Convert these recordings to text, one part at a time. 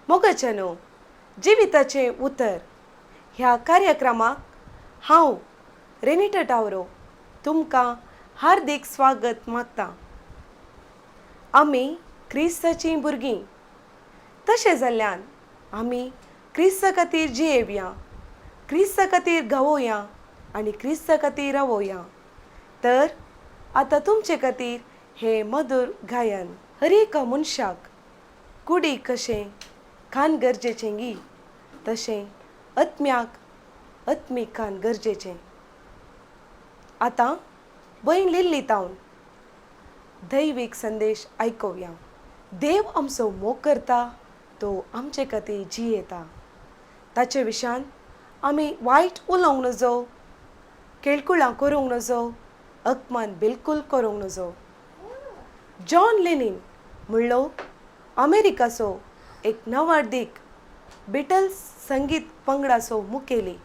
मोगचनो जिविताचे उतर ह्या कार्यक्रमाक हांव रेनिटा टावरो तुमकां हार्दिक स्वागत मागता। आमी क्रिस्ताची भुरगीं, तशें जाल्ल्यान आमी क्रिस्ता खातीर जियेवया, क्रिस्ता खातीर गावोया आनी क्रिस्ता खातीर रावोया। तर आतां तुमचे खातीर हे मधुर गायन। हर एका मनशाक कुडीक कशें खाण गरजेचें गी, तशें आत्म्याक आत्मीक खाण गरजेचें। आतां भयण लिल्ली तावन दैवीक संदेश आयकुया। देव आमचो मोग करता, तो आमचे खातीर जियेता। ताचे विशान आमी वायट उलोवंक नजो, केळकुळां करूंक नजो, अपमान बिलकुल करूंक नजो। जॉन लेनिन म्हणलो अमेरिकाचो एक नवार्दीक बिटल्स संगीत पंगडाचो मुखेली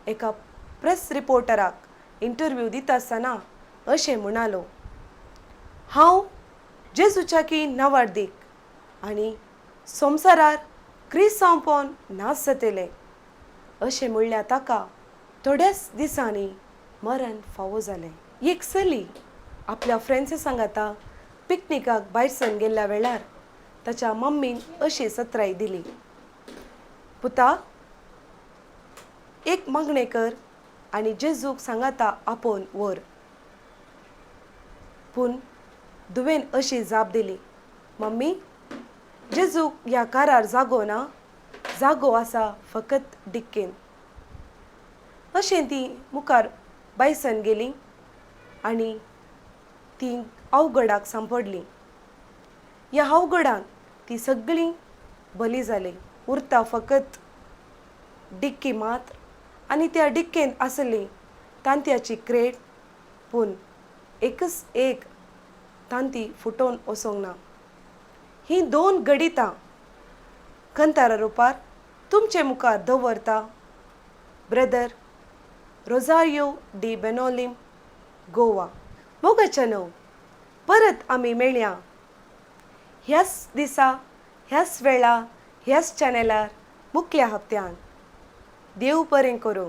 एका प्रेस रिपोर्टराक इंटरव्यू दिता आसतना अशें म्हणालो, हांव जेजूच्याकी नवार्दीक आनी संवसारार क्रिस्त सांपोवन नास जातलें। अशें म्हणल्यार ताका थोड्याच दिसांनी मरण फावो जालें। एक चली आपल्या फ्रेंड्सा सांगाता पिकनिकाक भायर सरून गेल्ल्या वेळार ताच्या मम्मीन अशी सत्राय दिली, पुता एक मागणें कर आनी जेजूक सांगाता आपोवन व्हर। पूण धुवेन अशी जाप दिली, मम्मी जेजूक ह्या कारार जागो ना, जागो आसा फकत डिक्केन। अशें ती मुखार भायर सरून गेली आनी ती अवघडाक सांपडली। ह्या अवघडान ती सगळीं बली जाली, उरता फकत डिक्की मात आनी त्या डिक्केन आसली तांतयाची क्रेट, पूण एकच एक तांती फुटोवन वचोंक ना। ही दोन गडितां खंतारा रुपार तुमचे मुखार दवरता ब्रदर रोझारियो डी बेनोलिम, गोवा। मोगचनो परत आमी मेळया ह्याच दिसा, ह्याच वेळा, ह्याच चॅनलार मुख्या हप्त्यान। देव बरें करूं।